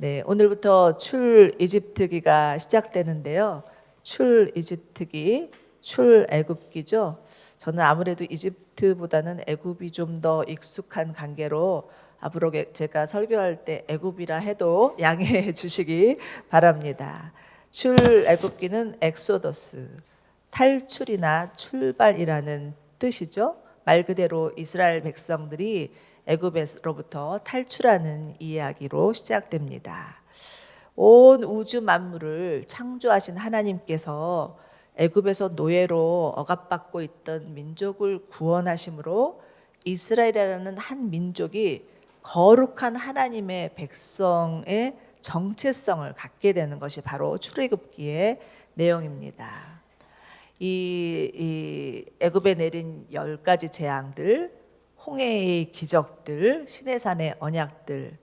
네, 오늘부터 출이집트기가 시작되는데요. 출이집트기, 출애굽기죠. 저는 아무래도 이집트보다는 애굽이 좀 더 익숙한 관계로 앞으로 제가 설교할 때 애굽이라 해도 양해해 주시기 바랍니다. 출애굽기는 엑소더스, 탈출이나 출발이라는 뜻이죠. 말 그대로 이스라엘 백성들이 애굽에로부터 탈출하는 이야기로 시작됩니다. 온 우주 만물을 창조하신 하나님께서 애굽에서 노예로 억압받고 있던 민족을 구원하심으로 이스라엘이라는 한 민족이 거룩한 하나님의 백성의 정체성을 갖게 되는 것이 바로 출애굽기의 내용입니다. 이 애굽에 내린 10가지 재앙들, 홍해의 기적들, 시내산의 언약들,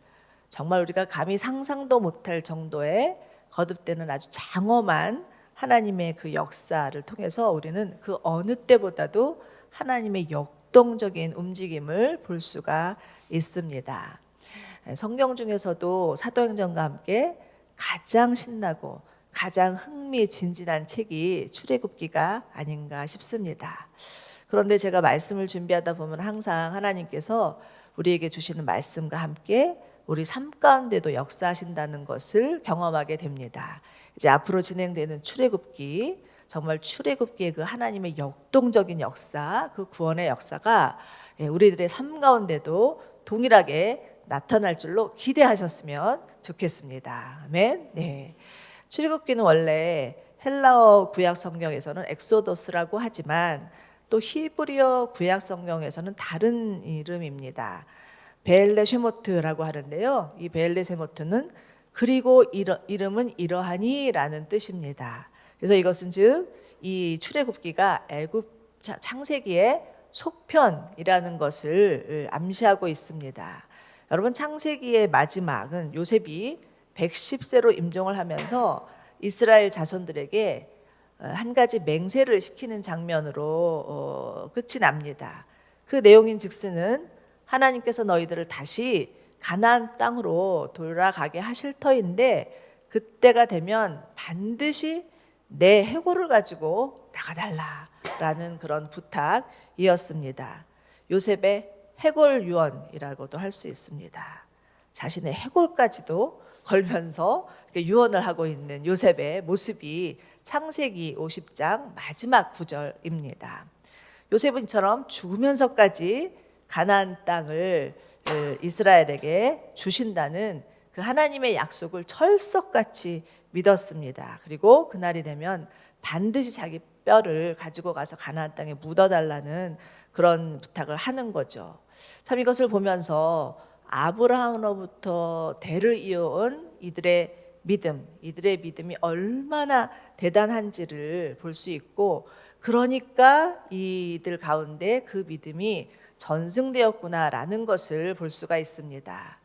정말 우리가 감히 상상도 못할 정도의 거듭되는 아주 장엄한 하나님의 그 역사를 통해서 우리는 그 어느 때보다도 하나님의 역동적인 움직임을 볼 수가 있습니다. 성경 중에서도 사도행전과 함께 가장 신나고 가장 흥미진진한 책이 출애굽기가 아닌가 싶습니다. 그런데 제가 말씀을 준비하다 보면 항상 하나님께서 우리에게 주시는 말씀과 함께 우리 삶 가운데도 역사하신다는 것을 경험하게 됩니다. 이제 앞으로 진행되는 출애굽기, 정말 출애굽기의 그 하나님의 역동적인 역사, 그 구원의 역사가 우리들의 삶 가운데도 동일하게 나타날 줄로 기대하셨으면 좋겠습니다. 아멘. 네. 출애굽기는 원래 헬라어 구약 성경에서는 엑소더스라고 하지만 또 히브리어 구약 성경에서는 다른 이름입니다. 베엘레 쉐모트라고 하는데요. 이 베엘레 쉐모트는 그리고 이름은 이러하니라는 뜻입니다. 그래서 이것은 즉 이 출애굽기가 애굽 창세기의 속편이라는 것을 암시하고 있습니다. 여러분, 창세기의 마지막은 요셉이 110세로 임종을 하면서 이스라엘 자손들에게 한 가지 맹세를 시키는 장면으로 끝이 납니다. 그 내용인 즉슨은 하나님께서 너희들을 다시 가나안 땅으로 돌아가게 하실 터인데 그때가 되면 반드시 내 해골을 가지고 나가달라라는 그런 부탁이었습니다. 요셉의 해골 유언이라고도 할 수 있습니다. 자신의 해골까지도 걸면서 유언을 하고 있는 요셉의 모습이 창세기 50장 마지막 구절입니다. 요셉은 이처럼 죽으면서까지 가나안 땅을 이스라엘에게 주신다는 그 하나님의 약속을 철석같이 믿었습니다. 그리고 그날이 되면 반드시 자기 뼈를 가지고 가서 가나안 땅에 묻어달라는 그런 부탁을 하는 거죠. 참 이것을 보면서 아브라함으로부터 대를 이어온 이들의 믿음이 얼마나 대단한지를 볼 수 있고, 그러니까 이들 가운데 그 믿음이 전승되었구나라는 것을 볼 수가 있습니다.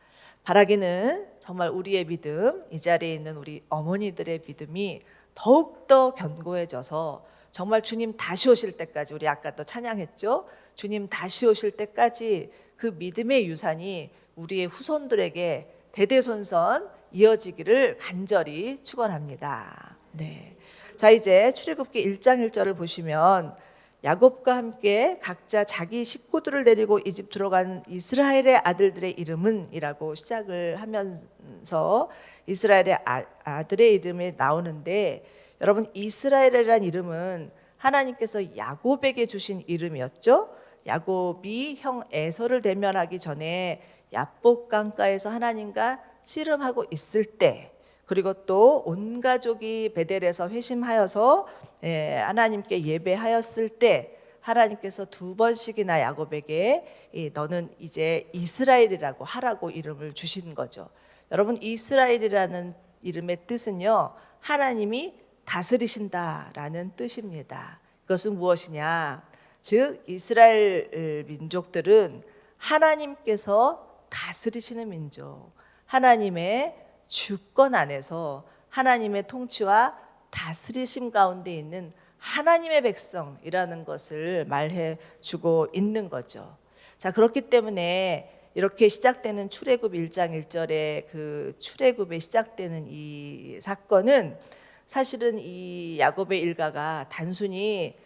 바라기는 정말 우리의 믿음, 이 자리에 있는 우리 어머니들의 믿음이 더욱더 견고해져서 정말 주님 다시 오실 때까지, 우리 아까 또 찬양했죠? 주님 다시 오실 때까지 그 믿음의 유산이 우리의 후손들에게 대대손손 이어지기를 간절히 축원합니다. 네. 자, 이제 출애굽기 1장 1절을 보시면 야곱과 함께 각자 자기 식구들을 데리고 이집트로 간 이스라엘의 아들들의 이름은 이라고 시작을 하면서 이스라엘의 아들의 이름이 나오는데, 여러분, 이스라엘이라는 이름은 하나님께서 야곱에게 주신 이름이었죠. 야곱이 형 에서를 대면하기 전에 야복 강가에서 하나님과 씨름하고 있을 때, 그리고 또 온 가족이 베델에서 회심하여서 하나님께 예배하였을 때 하나님께서 2번씩이나 야곱에게 너는 이제 이스라엘이라고 하라고 이름을 주신 거죠. 여러분, 이스라엘이라는 이름의 뜻은요, 하나님이 다스리신다라는 뜻입니다. 이것은 무엇이냐? 즉 이스라엘 민족들은 하나님께서 다스리시는 민족, 하나님의 주권 안에서 하나님의 통치와 다스리심 가운데 있는 하나님의 백성이라는 것을 말해 주고 있는 거죠. 자, 그렇기 때문에 이렇게 시작되는 출애굽 1장 1절에 그 출애굽에 시작되는 이 사건은 사실은 이 야곱의 일가가 단순히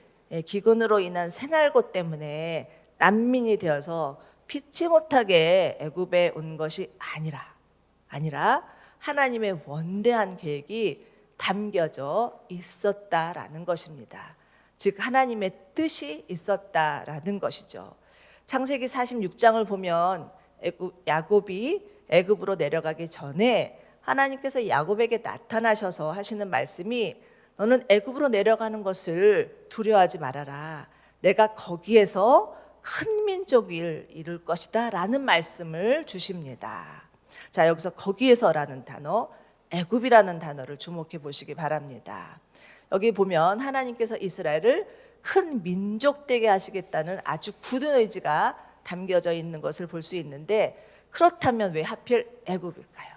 기근으로 인한 생활고 때문에 난민이 되어서 피치 못하게 애굽에 온 것이 아니라 하나님의 원대한 계획이 담겨져 있었다라는 것입니다. 즉 하나님의 뜻이 있었다라는 것이죠. 창세기 46장을 보면 야곱이 애굽으로 내려가기 전에 하나님께서 야곱에게 나타나셔서 하시는 말씀이 너는 애굽으로 내려가는 것을 두려워하지 말아라. 내가 거기에서 큰 민족을 이룰 것이다 라는 말씀을 주십니다. 자, 여기서 거기에서라는 단어, 애굽이라는 단어를 주목해 보시기 바랍니다. 여기 보면 하나님께서 이스라엘을 큰 민족 되게 하시겠다는 아주 굳은 의지가 담겨져 있는 것을 볼 수 있는데, 그렇다면 왜 하필 애굽일까요?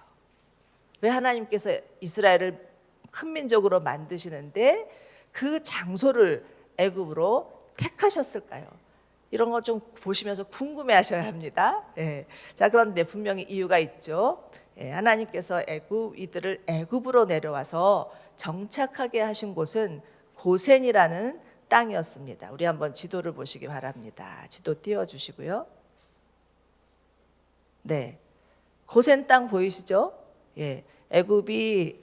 왜 하나님께서 이스라엘을 큰 민족으로 만드시는데 그 장소를 애굽으로 택하셨을까요? 이런 거 좀 보시면서 궁금해하셔야 합니다. 예. 자, 그런데 분명히 이유가 있죠. 예, 하나님께서 이들을 애굽으로 내려와서 정착하게 하신 곳은 고센이라는 땅이었습니다. 우리 한번 지도를 보시기 바랍니다. 지도 띄워주시고요. 네, 고센 땅 보이시죠? 예, 애굽이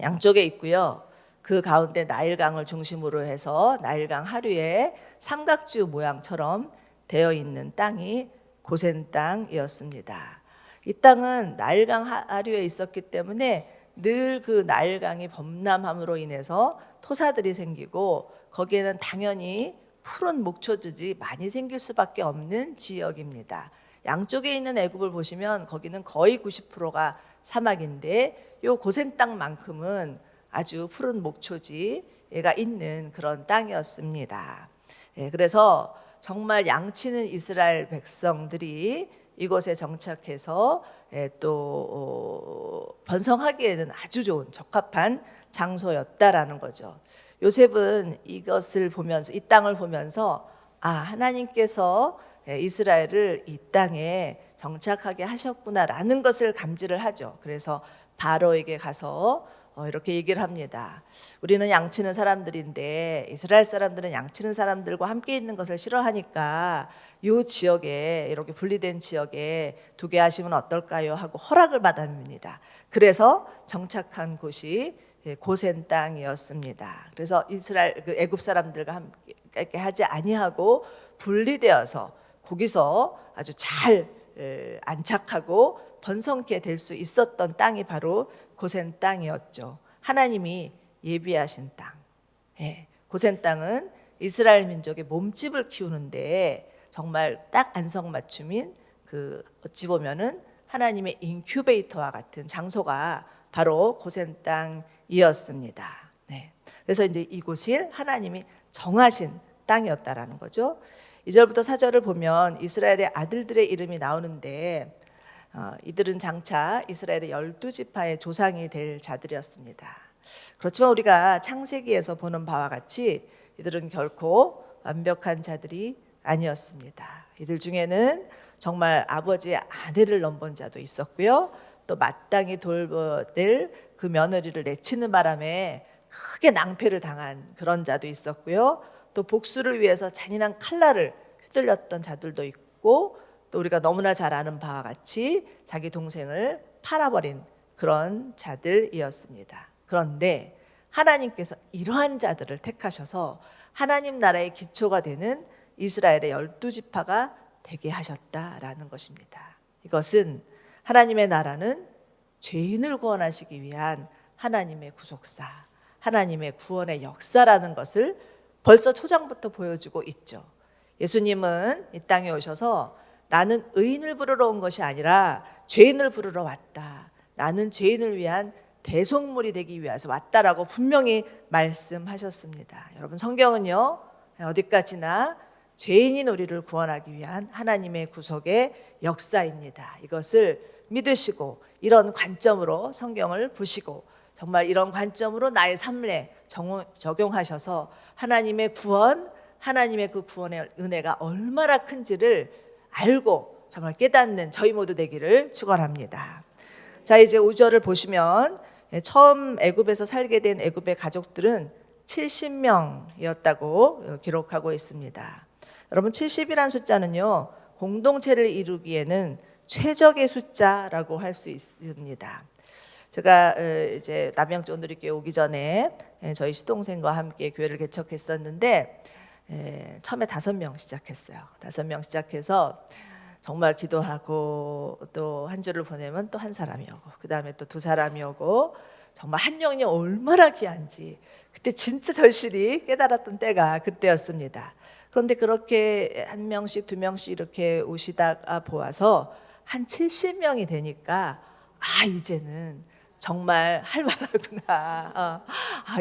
양쪽에 있고요. 그 가운데 나일강을 중심으로 해서 나일강 하류에 삼각주 모양처럼 되어 있는 땅이 고센 땅이었습니다. 이 땅은 나일강 하류에 있었기 때문에 늘 그 나일강이 범람함으로 인해서 토사들이 생기고 거기에는 당연히 푸른 목초들이 많이 생길 수밖에 없는 지역입니다. 양쪽에 있는 애굽을 보시면 거기는 거의 90%가 사막인데 요 고센 땅만큼은 아주 푸른 목초지가 있는 그런 땅이었습니다. 예, 그래서 정말 양치는 이스라엘 백성들이 이곳에 정착해서 또 번성하기에는 아주 좋은 적합한 장소였다라는 거죠. 요셉은 이것을 보면서, 이 땅을 보면서 하나님께서 이스라엘을 이 땅에 정착하게 하셨구나라는 것을 감지를 하죠. 그래서 바로에게 가서 이렇게 얘기를 합니다. 우리는 양치는 사람들인데 이스라엘 사람들은 양치는 사람들과 함께 있는 것을 싫어하니까 이 지역에, 이렇게 분리된 지역에 두게 하시면 어떨까요? 하고 허락을 받았습니다. 그래서 정착한 곳이 고센 땅이었습니다. 그래서 이스라엘 애굽 사람들과 함께 하지 아니하고 분리되어서 거기서 아주 잘 안착하고 번성케 될 수 있었던 땅이 바로 고센 땅이었죠. 하나님이 예비하신 땅. 고센 땅은 이스라엘 민족의 몸집을 키우는데 정말 딱 안성맞춤인 어찌 보면은 하나님의 인큐베이터와 같은 장소가 바로 고센 땅이었습니다. 그래서 이제 이곳이 하나님이 정하신 땅이었다라는 거죠. 2절부터 4절을 보면 이스라엘의 아들들의 이름이 나오는데 이들은 장차 이스라엘의 12지파의 조상이 될 자들이었습니다. 그렇지만 우리가 창세기에서 보는 바와 같이 이들은 결코 완벽한 자들이 아니었습니다. 이들 중에는 정말 아버지의 아내를 넘본 자도 있었고요. 또 마땅히 돌볼 그 며느리를 내치는 바람에 크게 낭패를 당한 그런 자도 있었고요. 또 복수를 위해서 잔인한 칼날을 휘둘렸던 자들도 있고, 또 우리가 너무나 잘 아는 바와 같이 자기 동생을 팔아버린 그런 자들이었습니다. 그런데 하나님께서 이러한 자들을 택하셔서 하나님 나라의 기초가 되는 이스라엘의 12지파가 되게 하셨다라는 것입니다. 이것은 하나님의 나라는 죄인을 구원하시기 위한 하나님의 구속사, 하나님의 구원의 역사라는 것을 벌써 초장부터 보여주고 있죠. 예수님은 이 땅에 오셔서 나는 의인을 부르러 온 것이 아니라 죄인을 부르러 왔다. 나는 죄인을 위한 대속물이 되기 위해서 왔다라고 분명히 말씀하셨습니다. 여러분, 성경은요, 어디까지나 죄인인 우리를 구원하기 위한 하나님의 구속의 역사입니다. 이것을 믿으시고 이런 관점으로 성경을 보시고 정말 이런 관점으로 나의 삶에 적용하셔서 하나님의 구원, 하나님의 그 구원의 은혜가 얼마나 큰지를 알고 정말 깨닫는 저희 모두 되기를 축원합니다. 자, 이제 5절을 보시면 처음 애굽에서 살게 된 애굽의 가족들은 70명이었다고 기록하고 있습니다. 여러분, 70이라는 숫자는요, 공동체를 이루기에는 최적의 숫자라고 할 수 있습니다. 제가 이제 남양주 온누리교회 오기 전에 저희 시동생과 함께 교회를 개척했었는데 처음에 5명 시작했어요. 5명 시작해서 정말 기도하고 또 한 주를 보내면 또 한 사람이 오고 그 다음에 또 2사람이 오고 정말 한 영이 얼마나 귀한지 그때 진짜 절실히 깨달았던 때가 그때였습니다. 그런데 그렇게 1명씩 2명씩 이렇게 오시다가 보아서 한 70명이 되니까 이제는 정말 할 만하구나.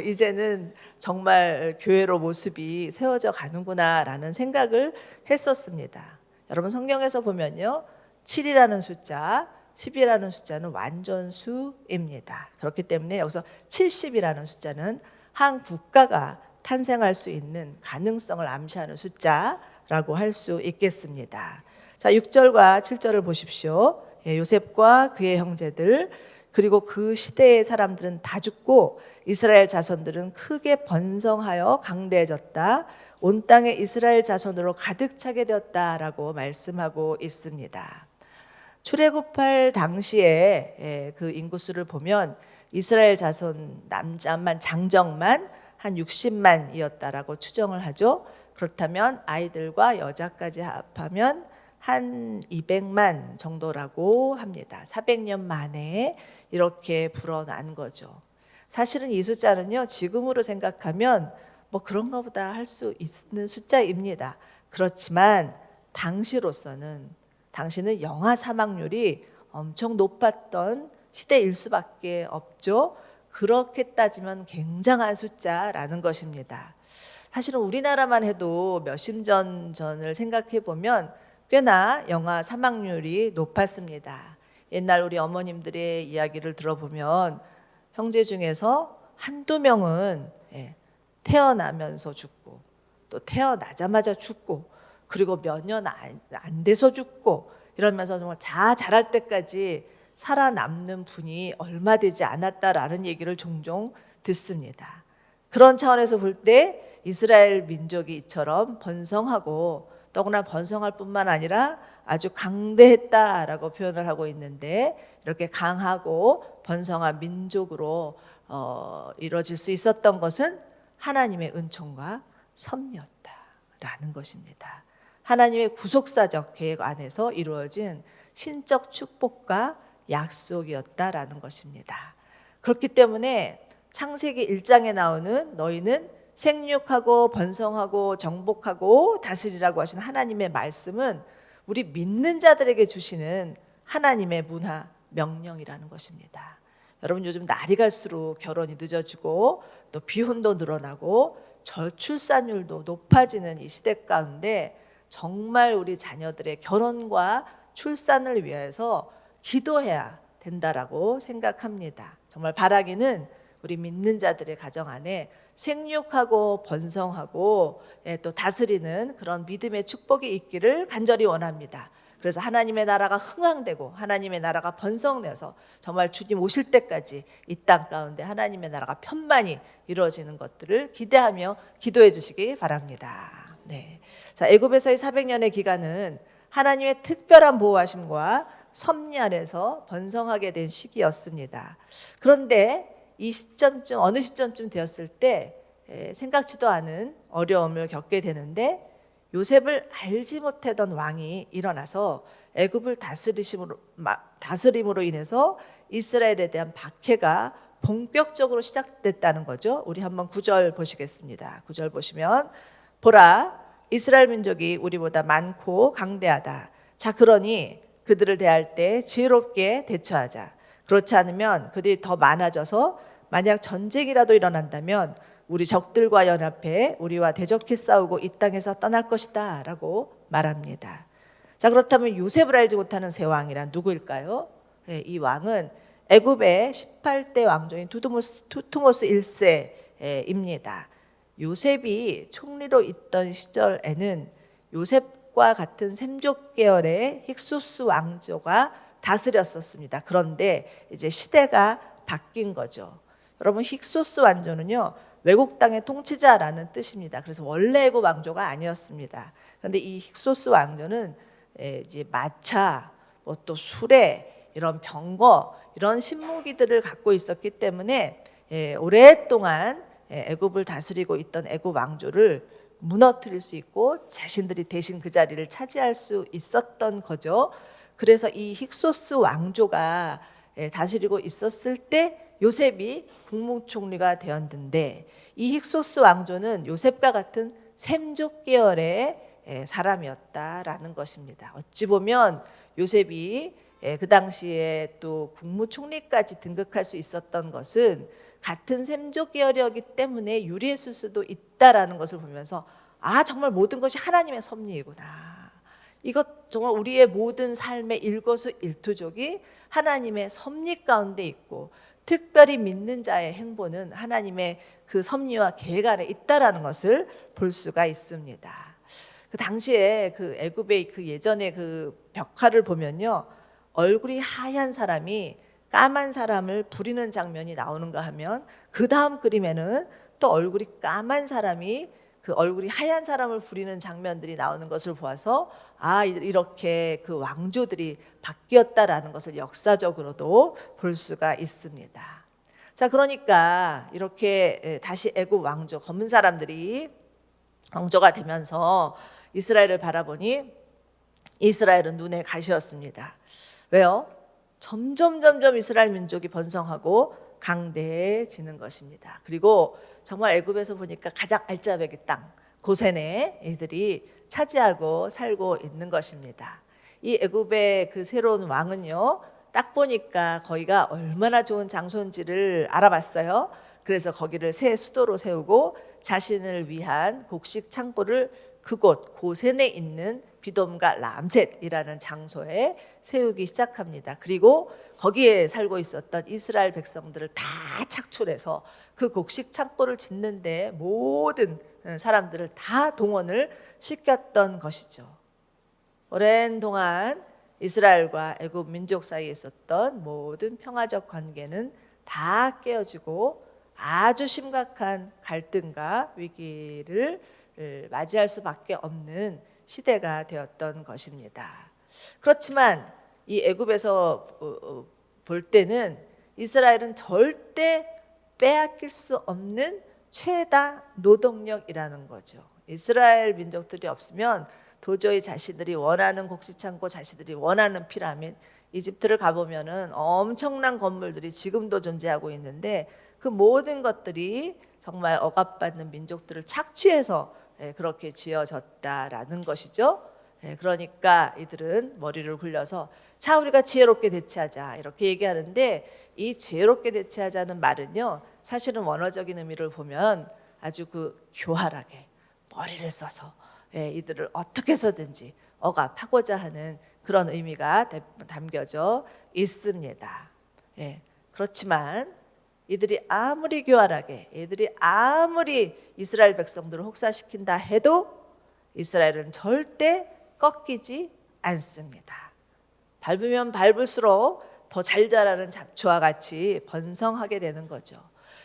이제는 정말 교회로 모습이 세워져 가는구나라는 생각을 했었습니다. 여러분, 성경에서 보면요, 7이라는 숫자, 10이라는 숫자는 완전수입니다. 그렇기 때문에 여기서 70이라는 숫자는 한 국가가 탄생할 수 있는 가능성을 암시하는 숫자라고 할 수 있겠습니다. 자, 6절과 7절을 보십시오. 요셉과 그의 형제들 그리고 그 시대의 사람들은 다 죽고 이스라엘 자손들은 크게 번성하여 강대해졌다. 온 땅에 이스라엘 자손으로 가득 차게 되었다라고 말씀하고 있습니다. 출애굽할 당시에 그 인구수를 보면 이스라엘 자손 남자만 장정만 한 60만이었다라고 추정을 하죠. 그렇다면 아이들과 여자까지 합하면 한 200만 정도라고 합니다. 400년 만에 이렇게 불어난 거죠. 사실은 이 숫자는요, 지금으로 생각하면 뭐 그런가 보다 할 수 있는 숫자입니다. 그렇지만 당시는 영아 사망률이 엄청 높았던 시대일 수밖에 없죠. 그렇게 따지면 굉장한 숫자라는 것입니다. 사실은 우리나라만 해도 몇십 년 전을 생각해 보면 꽤나 영아 사망률이 높았습니다. 옛날 우리 어머님들의 이야기를 들어보면 형제 중에서 한두 명은 태어나면서 죽고 또 태어나자마자 죽고 그리고 몇 년 안 돼서 죽고 이러면서 정말 자랄 때까지 살아남는 분이 얼마 되지 않았다라는 얘기를 종종 듣습니다. 그런 차원에서 볼 때 이스라엘 민족이 이처럼 번성하고 더구나 번성할 뿐만 아니라 아주 강대했다라고 표현을 하고 있는데 이렇게 강하고 번성한 민족으로 이루어질 수 있었던 것은 하나님의 은총과 섭리였다라는 것입니다. 하나님의 구속사적 계획 안에서 이루어진 신적 축복과 약속이었다라는 것입니다. 그렇기 때문에 창세기 1장에 나오는 너희는 생육하고 번성하고 정복하고 다스리라고 하신 하나님의 말씀은 우리 믿는 자들에게 주시는 하나님의 문화 명령이라는 것입니다. 여러분, 요즘 날이 갈수록 결혼이 늦어지고 또 비혼도 늘어나고 저출산율도 높아지는 이 시대 가운데 정말 우리 자녀들의 결혼과 출산을 위해서 기도해야 된다라고 생각합니다. 정말 바라기는 우리 믿는 자들의 가정 안에 생육하고 번성하고 또 다스리는 그런 믿음의 축복이 있기를 간절히 원합니다. 그래서 하나님의 나라가 흥왕되고 하나님의 나라가 번성되어서 정말 주님 오실 때까지 이 땅 가운데 하나님의 나라가 편만히 이루어지는 것들을 기대하며 기도해 주시기 바랍니다. 네. 자, 애굽에서의 400년의 기간은 하나님의 특별한 보호하심과 섭리 아래서 번성하게 된 시기였습니다. 그런데 이 시점쯤 어느 시점쯤 되었을 때 생각지도 않은 어려움을 겪게 되는데 요셉을 알지 못하던 왕이 일어나서 애굽을 다스림으로 인해서 이스라엘에 대한 박해가 본격적으로 시작됐다는 거죠. 우리 한번 9절 보시겠습니다. 9절 보시면 보라, 이스라엘 민족이 우리보다 많고 강대하다. 자, 그러니 그들을 대할 때 지혜롭게 대처하자. 그렇지 않으면 그들이 더 많아져서 만약 전쟁이라도 일어난다면 우리 적들과 연합해 우리와 대적해 싸우고 이 땅에서 떠날 것이다 라고 말합니다. 자, 그렇다면 요셉을 알지 못하는 새 왕이란 누구일까요? 이 왕은 애굽의 18대 왕조인 투트모스 1세입니다. 요셉이 총리로 있던 시절에는 요셉 요셉과 같은 셈족 계열의 힉소스 왕조가 다스렸었습니다. 그런데 이제 시대가 바뀐 거죠. 여러분, 힉소스 왕조는요, 외국 땅의 통치자라는 뜻입니다. 그래서 원래 애굽 왕조가 아니었습니다. 그런데 이 힉소스 왕조는 이제 마차, 뭐 또 수레, 이런 병거, 이런 신무기들을 갖고 있었기 때문에 오랫동안 애굽을 다스리고 있던 애굽 왕조를 무너뜨릴 수 있고 자신들이 대신 그 자리를 차지할 수 있었던 거죠. 그래서 이 힉소스 왕조가 다스리고 있었을 때 요셉이 국무총리가 되었는데, 이 힉소스 왕조는 요셉과 같은 셈족 계열의 사람이었다라는 것입니다. 어찌 보면 요셉이 그 당시에 또 국무총리까지 등극할 수 있었던 것은 같은 셈족 계열이었기 때문에 유리했을 수도 있다라는 것을 보면서, 아, 정말 모든 것이 하나님의 섭리이구나. 이것 정말 우리의 모든 삶의 일거수일투족이 하나님의 섭리 가운데 있고, 특별히 믿는 자의 행보는 하나님의 그 섭리와 계획 아래 있다라는 것을 볼 수가 있습니다. 그 당시에 그 애굽의 그 예전에 그 벽화를 보면요, 얼굴이 하얀 사람이 까만 사람을 부리는 장면이 나오는가 하면, 그 다음 그림에는 또 얼굴이 까만 사람이 그 얼굴이 하얀 사람을 부리는 장면들이 나오는 것을 보아서, 아, 이렇게 그 왕조들이 바뀌었다라는 것을 역사적으로도 볼 수가 있습니다. 자, 그러니까 이렇게 다시 애굽 왕조, 검은 사람들이 왕조가 되면서 이스라엘을 바라보니 이스라엘은 눈에 가시였습니다. 왜요? 점점 이스라엘 민족이 번성하고 강대해지는 것입니다. 그리고 정말 애굽에서 보니까 가장 알짜배기 땅 고센에 이들이 차지하고 살고 있는 것입니다. 이 애굽의 그 새로운 왕은요, 딱 보니까 거기가 얼마나 좋은 장소인지를 알아봤어요. 그래서 거기를 새 수도로 세우고 자신을 위한 곡식 창고를 그곳 고센에 있는 비돔과 람셋이라는 장소에 세우기 시작합니다. 그리고 거기에 살고 있었던 이스라엘 백성들을 다 착출해서 그 곡식 창고를 짓는데 모든 사람들을 다 동원을 시켰던 것이죠. 오랜 동안 이스라엘과 애굽 민족 사이에 있었던 모든 평화적 관계는 다 깨어지고 아주 심각한 갈등과 위기를 맞이할 수밖에 없는 시대가 되었던 것입니다. 그렇지만 이 애굽에서 볼 때는 이스라엘은 절대 빼앗길 수 없는 최다 노동력이라는 거죠. 이스라엘 민족들이 없으면 도저히 자신들이 원하는 곡식창고, 자신들이 원하는 피라민, 이집트를 가보면은 엄청난 건물들이 지금도 존재하고 있는데, 그 모든 것들이 정말 억압받는 민족들을 착취해서 그렇게 지어졌다라는 것이죠. 그러니까 이들은 머리를 굴려서, 자, 우리가 지혜롭게 대처하자, 이렇게 얘기하는데, 이 지혜롭게 대처하자는 말은요, 사실은 원어적인 의미를 보면 아주 그 교활하게 머리를 써서 이들을 어떻게 해서든지 억압하고자 하는 그런 의미가 담겨져 있습니다. 그렇지만 이들이 아무리 교활하게, 이들이 아무리 이스라엘 백성들을 혹사시킨다 해도 이스라엘은 절대 꺾이지 않습니다. 밟으면 밟을수록 더 잘 자라는 잡초와 같이 번성하게 되는 거죠.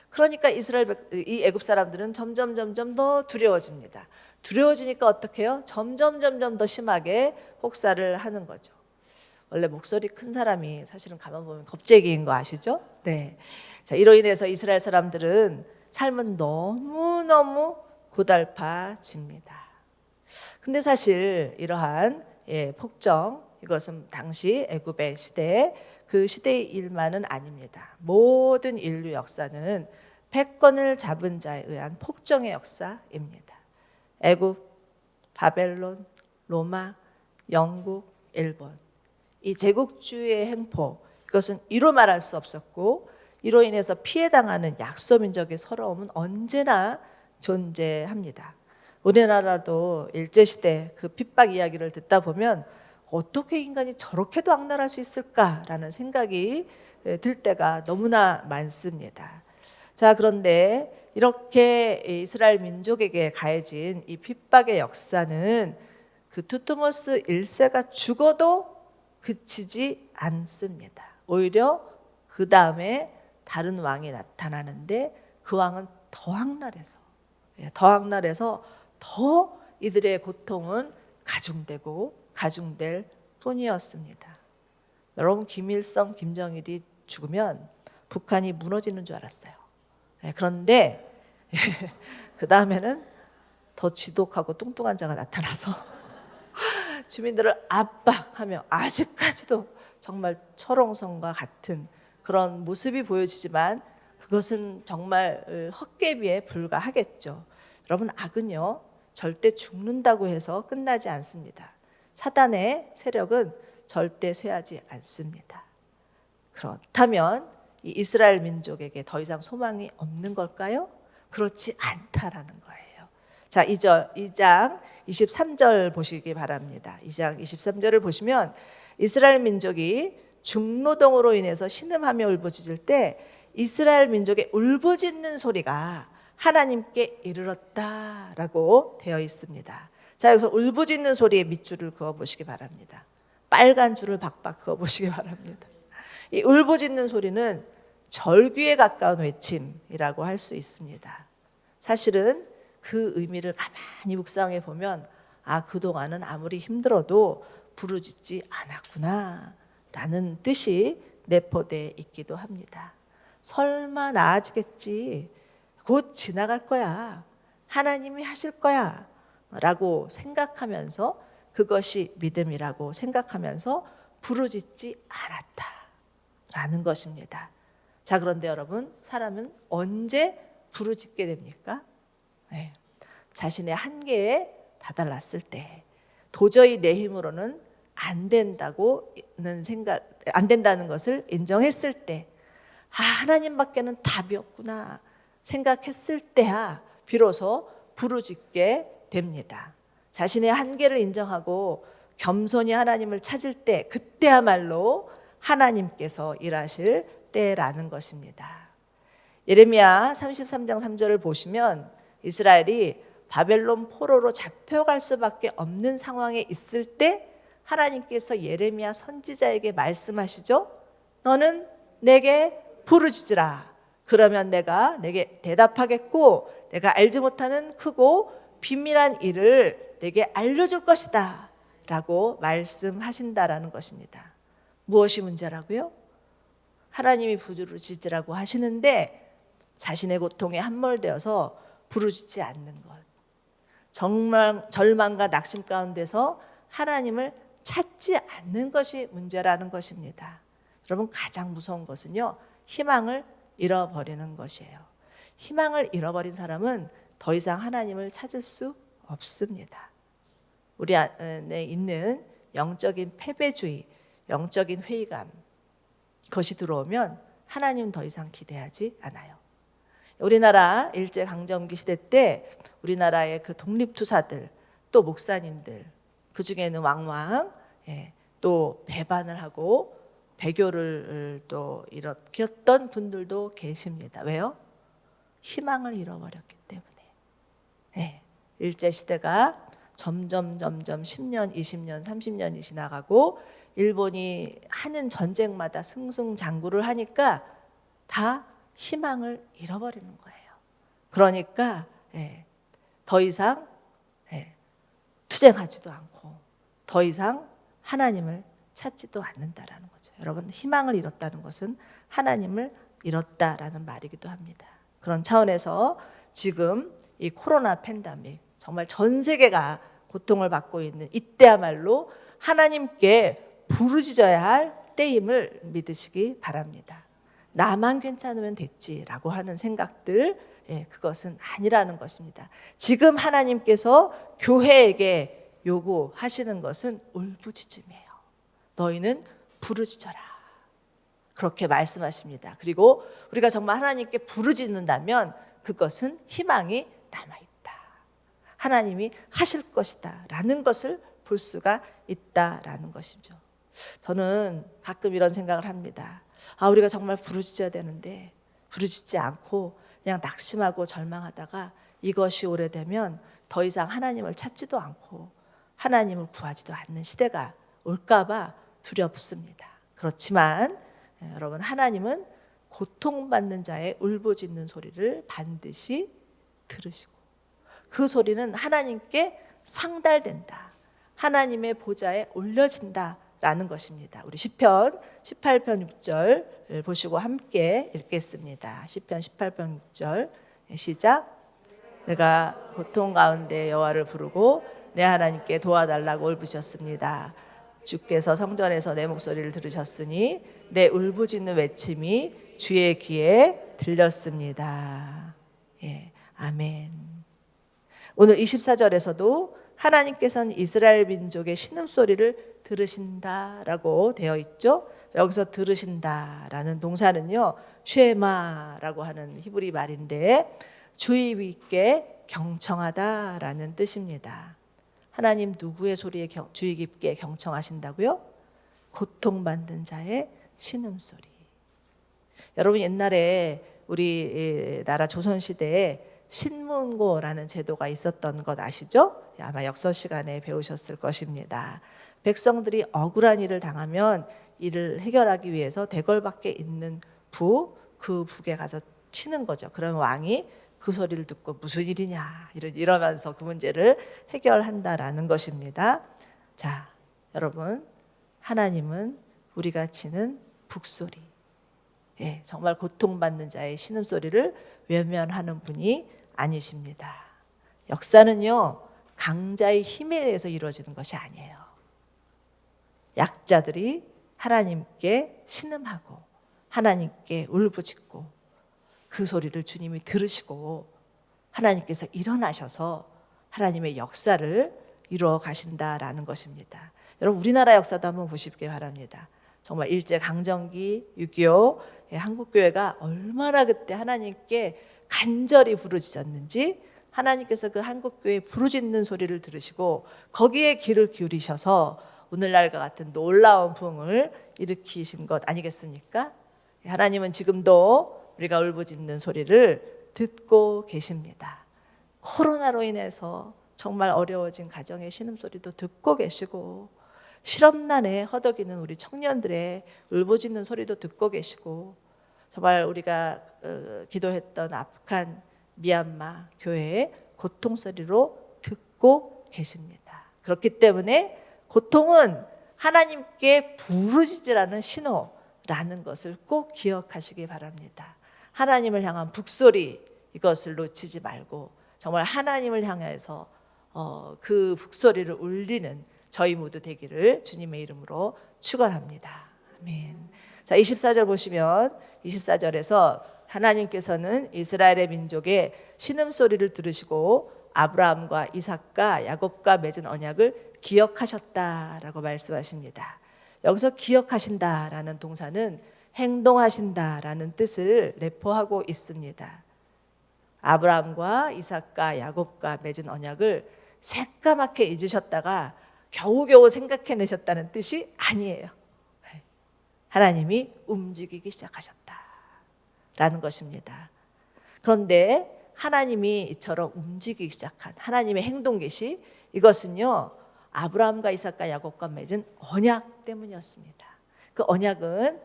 그러니까 이 애굽 사람들은 점점 더 두려워집니다. 두려워지니까 어떻게 해요? 점점 더 심하게 혹사를 하는 거죠. 원래 목소리 큰 사람이 사실은 가만 보면 겁쟁이인 거 아시죠? 네. 자, 이로 인해서 이스라엘 사람들은 삶은 너무너무 고달파집니다. 근데 사실 이러한 폭정, 이것은 당시 애굽의 시대, 그 시대의 일만은 아닙니다. 모든 인류 역사는 패권을 잡은 자에 의한 폭정의 역사입니다. 애굽, 바벨론, 로마, 영국, 일본, 이 제국주의의 행포, 이것은 이로 말할 수 없었고, 이로 인해서 피해당하는 약소민족의 서러움은 언제나 존재합니다. 우리나라도 일제시대 그 핍박 이야기를 듣다 보면 어떻게 인간이 저렇게도 악랄할 수 있을까라는 생각이 들 때가 너무나 많습니다. 자, 그런데 이렇게 이스라엘 민족에게 가해진 이 핍박의 역사는 그 두트모스 1세가 죽어도 그치지 않습니다. 오히려 그 다음에 다른 왕이 나타나는데 그 왕은 더 악랄해서 더 이들의 고통은 가중될 뿐이었습니다. 여러분, 김일성, 김정일이 죽으면 북한이 무너지는 줄 알았어요. 그런데 그 다음에는 더 지독하고 뚱뚱한 자가 나타나서 주민들을 압박하며 아직까지도 정말 철옹성과 같은 그런 모습이 보여지지만 그것은 정말 헛개비에 불과하겠죠. 여러분, 악은요 절대 죽는다고 해서 끝나지 않습니다. 사단의 세력은 절대 쇠하지 않습니다. 그렇다면 이 이스라엘 민족에게 더 이상 소망이 없는 걸까요? 그렇지 않다라는 거예요. 자, 2장 23절 보시기 바랍니다. 2장 23절을 보시면 이스라엘 민족이 중노동으로 인해서 신음하며 울부짖을 때 이스라엘 민족의 울부짖는 소리가 하나님께 이르렀다라고 되어 있습니다. 자, 여기서 울부짖는 소리에 밑줄을 그어 보시기 바랍니다. 빨간 줄을 박박 그어 보시기 바랍니다. 이 울부짖는 소리는 절규에 가까운 외침이라고 할 수 있습니다. 사실은 그 의미를 가만히 묵상해 보면 그동안은 아무리 힘들어도 부르짖지 않았구나 라는 뜻이 내포되어 있기도 합니다. 설마 나아지겠지, 곧 지나갈 거야, 하나님이 하실 거야 라고 생각하면서, 그것이 믿음이라고 생각하면서 부르짖지 않았다라는 것입니다. 자, 그런데 여러분, 사람은 언제 부르짖게 됩니까? 자신의 한계에 다다랐을 때, 도저히 내 힘으로는 안 된다는 것을 인정했을 때, 하나님밖에는 답이 없구나 생각했을 때야 비로소 부르짖게 됩니다. 자신의 한계를 인정하고 겸손히 하나님을 찾을 때, 그때야말로 하나님께서 일하실 때라는 것입니다. 예레미야 33장 3절을 보시면 이스라엘이 바벨론 포로로 잡혀갈 수밖에 없는 상황에 있을 때 하나님께서 예레미야 선지자에게 말씀하시죠. 너는 내게 부르짖으라. 그러면 내가 내게 대답하겠고 내가 알지 못하는 크고 비밀한 일을 내게 알려줄 것이다 라고 말씀하신다라는 것입니다. 무엇이 문제라고요? 하나님이 부르짖으라고 하시는데 자신의 고통에 함몰되어서 부르짖지 않는 것, 정말 절망과 낙심 가운데서 하나님을 찾지 않는 것이 문제라는 것입니다. 여러분, 가장 무서운 것은요, 희망을 잃어버리는 것이에요. 희망을 잃어버린 사람은 더 이상 하나님을 찾을 수 없습니다. 우리 안에 있는 영적인 패배주의, 영적인 회의감, 그것이 들어오면 하나님은 더 이상 기대하지 않아요. 우리나라 일제강점기 시대 때 우리나라의 그 독립투사들, 또 목사님들, 그 중에는 왕왕, 또 배반을 하고 배교를 또 일으켰던 분들도 계십니다. 왜요? 희망을 잃어버렸기 때문에. 일제시대가 점점 10년, 20년, 30년이 지나가고 일본이 하는 전쟁마다 승승장구를 하니까 다 희망을 잃어버리는 거예요. 그러니까 더 이상 투쟁하지도 않고 더 이상 하나님을 찾지도 않는다라는 거죠. 여러분, 희망을 잃었다는 것은 하나님을 잃었다라는 말이기도 합니다. 그런 차원에서 지금 이 코로나 팬데믹, 정말 전 세계가 고통을 받고 있는 이때야말로 하나님께 부르짖어야 할 때임을 믿으시기 바랍니다. 나만 괜찮으면 됐지라고 하는 생각들, 그것은 아니라는 것입니다. 지금 하나님께서 교회에게 요구하시는 것은 울부짖음이에요. 너희는 부르짖어라. 그렇게 말씀하십니다. 그리고 우리가 정말 하나님께 부르짖는다면 그것은 희망이 남아있다. 하나님이 하실 것이다 라는 것을 볼 수가 있다라는 것이죠. 저는 가끔 이런 생각을 합니다. 우리가 정말 부르짖어야 되는데 부르짖지 않고 그냥 낙심하고 절망하다가 이것이 오래되면 더 이상 하나님을 찾지도 않고 하나님을 구하지도 않는 시대가 올까봐 두렵습니다. 그렇지만 여러분, 하나님은 고통받는 자의 울부짖는 소리를 반드시 들으시고 그 소리는 하나님께 상달된다. 하나님의 보좌에 올려진다라는 것입니다. 우리 시편 18편 6절 보시고 함께 읽겠습니다. 시편 18편 6절 시작. 내가 고통 가운데 여호와를 부르고 내 하나님께 도와달라고 울부짖었습니다. 주께서 성전에서 내 목소리를 들으셨으니 내 울부짖는 외침이 주의 귀에 들렸습니다. 예, 아멘. 오늘 24절에서도 하나님께서는 이스라엘 민족의 신음소리를 들으신다라고 되어 있죠. 여기서 들으신다라는 동사는요, 쉐마라고 하는 히브리 말인데 주의 깊게 경청하다라는 뜻입니다. 하나님 누구의 소리에 주의 깊게 경청하신다고요? 고통받는 자의 신음소리. 여러분, 옛날에 우리 나라 조선시대에 신문고라는 제도가 있었던 것 아시죠? 아마 역사 시간에 배우셨을 것입니다. 백성들이 억울한 일을 당하면 이를 해결하기 위해서 대궐 밖에 있는 그 북에 가서 치는 거죠. 그럼 왕이 그 소리를 듣고 무슨 일이냐 이러면서 그 문제를 해결한다라는 것입니다. 자, 여러분, 하나님은 우리가 치는 북소리, 정말 고통받는 자의 신음소리를 외면하는 분이 아니십니다. 역사는요, 강자의 힘에 의해서 이루어지는 것이 아니에요. 약자들이 하나님께 신음하고 하나님께 울부짖고 그 소리를 주님이 들으시고 하나님께서 일어나셔서 하나님의 역사를 이루어 가신다라는 것입니다. 여러분, 우리나라 역사도 한번 보시기 바랍니다. 정말 일제강점기 6.25 한국교회가 얼마나 그때 하나님께 간절히 부르짖었는지 하나님께서 그 한국교회의 부르짖는 소리를 들으시고 거기에 귀를 기울이셔서 오늘날과 같은 놀라운 부흥을 일으키신 것 아니겠습니까? 하나님은 지금도 우리가 울부짖는 소리를 듣고 계십니다. 코로나로 인해서 정말 어려워진 가정의 신음소리도 듣고 계시고 실업난에 허덕이는 우리 청년들의 울부짖는 소리도 듣고 계시고 정말 우리가 기도했던 아프간 미얀마 교회의 고통소리로 듣고 계십니다. 그렇기 때문에 고통은 하나님께 부르짖으라는 신호라는 것을 꼭 기억하시기 바랍니다. 하나님을 향한 북소리, 이것을 놓치지 말고 정말 하나님을 향해서 그 북소리를 울리는 저희 모두 되기를 주님의 이름으로 축원합니다. 아멘. 자, 24절 보시면 24절에서 하나님께서는 이스라엘의 민족의 신음소리를 들으시고 아브라함과 이삭과 야곱과 맺은 언약을 기억하셨다라고 말씀하십니다. 여기서 기억하신다라는 동사는 행동하신다라는 뜻을 내포하고 있습니다. 아브라함과 이삭과 야곱과 맺은 언약을 새까맣게 잊으셨다가 겨우겨우 생각해내셨다는 뜻이 아니에요. 하나님이 움직이기 시작하셨다라는 것입니다. 그런데 하나님이 이처럼 움직이기 시작한 하나님의 행동 계시, 이것은요 아브라함과 이삭과 야곱과 맺은 언약 때문이었습니다. 그 언약은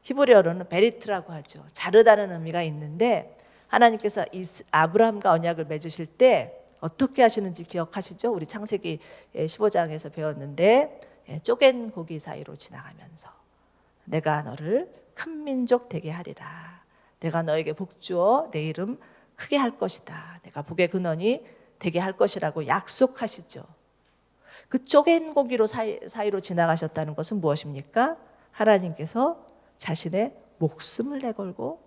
히브리어로는 베리트라고 하죠. 자르다는 의미가 있는데 하나님께서 아브라함과 언약을 맺으실 때 어떻게 하시는지 기억하시죠? 우리 창세기 15장에서 배웠는데 쪼갠 고기 사이로 지나가면서 내가 너를 큰 민족 되게 하리라. 내가 너에게 복 주어 내 이름 크게 할 것이다. 내가 복의 근원이 되게 할 것이라고 약속하시죠. 그 쪼갠 고기로 사이로 지나가셨다는 것은 무엇입니까? 하나님께서 자신의 목숨을 내걸고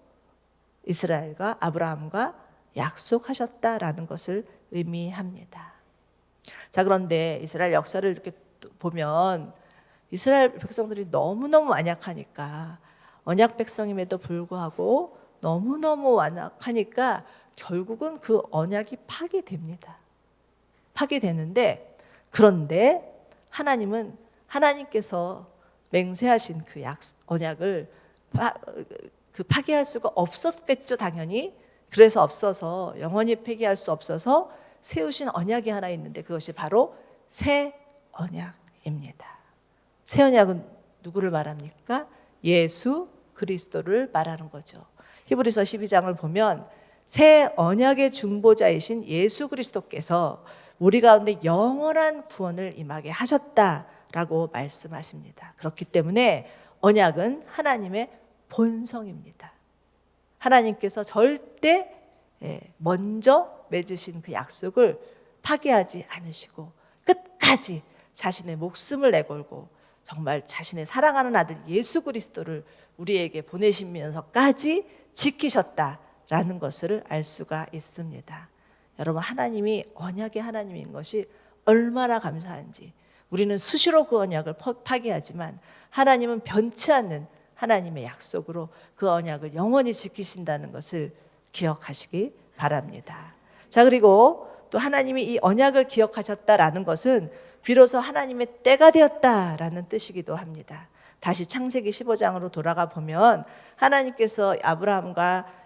이스라엘과 아브라함과 약속하셨다라는 것을 의미합니다. 자, 그런데 이스라엘 역사를 이렇게 보면 이스라엘 백성들이 너무너무 완약하니까 언약 백성임에도 불구하고 너무너무 완악하니까 결국은 그 언약이 파기됩니다. 파기되는데 그런데 하나님은 하나님께서 맹세하신 그 언약을 파기할 수가 없었겠죠, 당연히. 그래서 없어서 영원히 폐기할 수 없어서 세우신 언약이 하나 있는데 그것이 바로 새 언약입니다. 새 언약은 누구를 말합니까? 예수 그리스도를 말하는 거죠. 히브리서 12장을 보면 새 언약의 중보자이신 예수 그리스도께서 우리 가운데 영원한 구원을 임하게 하셨다라고 말씀하십니다. 그렇기 때문에 언약은 하나님의 본성입니다. 하나님께서 절대 먼저 맺으신 그 약속을 파기하지 않으시고 끝까지 자신의 목숨을 내걸고 정말 자신의 사랑하는 아들 예수 그리스도를 우리에게 보내시면서까지 지키셨다라는 것을 알 수가 있습니다. 여러분, 하나님이 언약의 하나님인 것이 얼마나 감사한지. 우리는 수시로 그 언약을 파기하지만 하나님은 변치 않는 하나님의 약속으로 그 언약을 영원히 지키신다는 것을 기억하시기 바랍니다. 자, 그리고 또 하나님이 이 언약을 기억하셨다라는 것은 비로소 하나님의 때가 되었다라는 뜻이기도 합니다. 다시 창세기 15장으로 돌아가 보면 하나님께서 아브라함과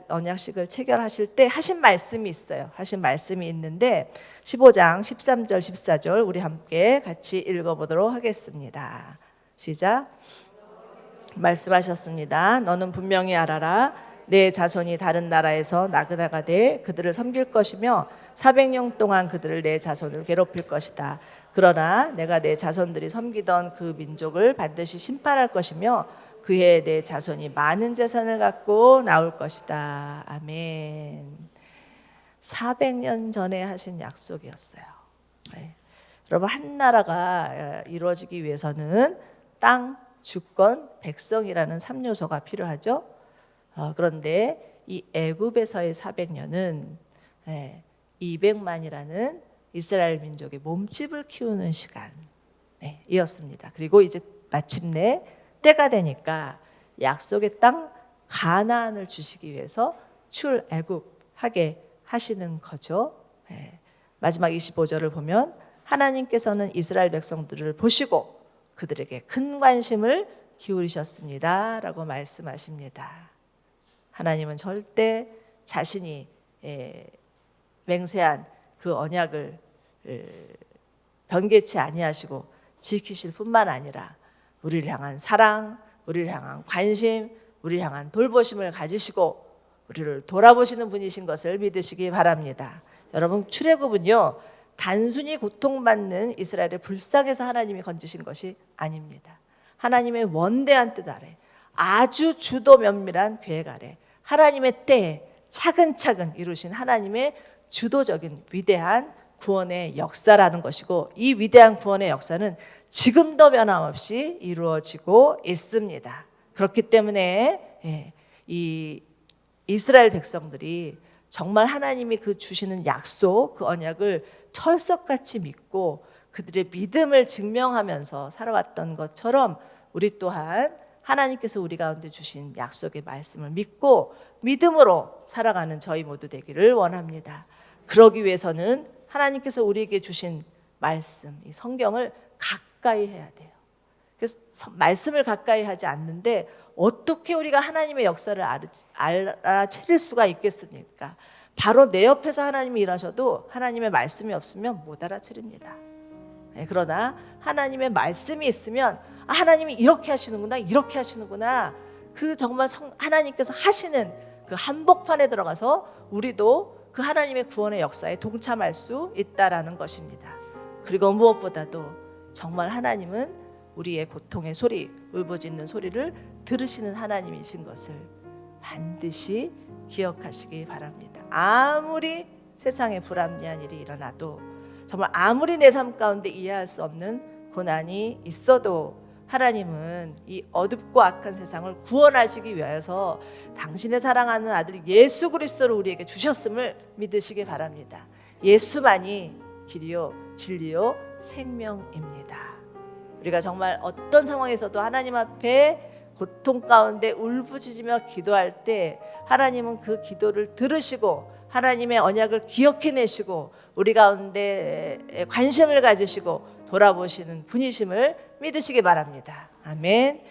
언약식을 체결하실 때 하신 말씀이 있어요. 하신 말씀이 있는데 15장 13절 14절 우리 함께 같이 읽어보도록 하겠습니다. 시작. 말씀하셨습니다. 너는 분명히 알아라. 내 자손이 다른 나라에서 나그네가 돼 그들을 섬길 것이며 400년 동안 그들을 내 자손을 괴롭힐 것이다. 그러나 내가 내 자손들이 섬기던 그 민족을 반드시 심판할 것이며 그해 내 자손이 많은 재산을 갖고 나올 것이다. 아멘. 400년 전에 하신 약속이었어요. 네. 여러분, 한 나라가 이루어지기 위해서는 땅, 주권, 백성이라는 3요소가 필요하죠. 그런데 이 애굽에서의 400년은 200만이라는 이스라엘 민족의 몸집을 키우는 시간이었습니다. 그리고 이제 마침내 때가 되니까 약속의 땅 가나안을 주시기 위해서 출애굽하게 하시는 거죠. 마지막 25절을 보면 하나님께서는 이스라엘 백성들을 보시고 그들에게 큰 관심을 기울이셨습니다 라고 말씀하십니다. 하나님은 절대 자신이 맹세한 그 언약을 변개치 아니하시고 지키실 뿐만 아니라 우리를 향한 사랑, 우리를 향한 관심, 우리를 향한 돌보심을 가지시고 우리를 돌아보시는 분이신 것을 믿으시기 바랍니다. 여러분, 출애굽은요 단순히 고통받는 이스라엘을 불쌍해서 하나님이 건지신 것이 아닙니다. 하나님의 원대한 뜻 아래, 아주 주도 면밀한 계획 아래 하나님의 때에 차근차근 이루신 하나님의 주도적인 위대한 구원의 역사라는 것이고, 이 위대한 구원의 역사는 지금도 변함없이 이루어지고 있습니다. 그렇기 때문에 이 이스라엘 백성들이 정말 하나님이 그 주시는 약속, 그 언약을 철석같이 믿고 그들의 믿음을 증명하면서 살아왔던 것처럼 우리 또한 하나님께서 우리 가운데 주신 약속의 말씀을 믿고 믿음으로 살아가는 저희 모두 되기를 원합니다. 그러기 위해서는 하나님께서 우리에게 주신 말씀, 이 성경을 가까이 해야 돼요. 그래서 말씀을 가까이 하지 않는데 어떻게 우리가 하나님의 역사를 알아차릴 수가 있겠습니까? 바로 내 옆에서 하나님이 일하셔도 하나님의 말씀이 없으면 못 알아차립니다. 그러나 하나님의 말씀이 있으면 하나님이 이렇게 하시는구나, 이렇게 하시는구나, 그 정말 하나님께서 하시는 그 한복판에 들어가서 우리도 그 하나님의 구원의 역사에 동참할 수 있다라는 것입니다. 그리고 무엇보다도 정말 하나님은 우리의 고통의 소리, 울부짖는 소리를 들으시는 하나님이신 것을 반드시 기억하시기 바랍니다. 아무리 세상에 불합리한 일이 일어나도, 정말 아무리 내 삶 가운데 이해할 수 없는 고난이 있어도 하나님은 이 어둡고 악한 세상을 구원하시기 위해서 당신의 사랑하는 아들 예수 그리스도를 우리에게 주셨음을 믿으시기 바랍니다. 예수만이 길이요 진리요 생명입니다. 우리가 정말 어떤 상황에서도 하나님 앞에 고통 가운데 울부짖으며 기도할 때 하나님은 그 기도를 들으시고 하나님의 언약을 기억해내시고 우리 가운데 관심을 가지시고 돌아보시는 분이심을 믿으시기 바랍니다. 아멘.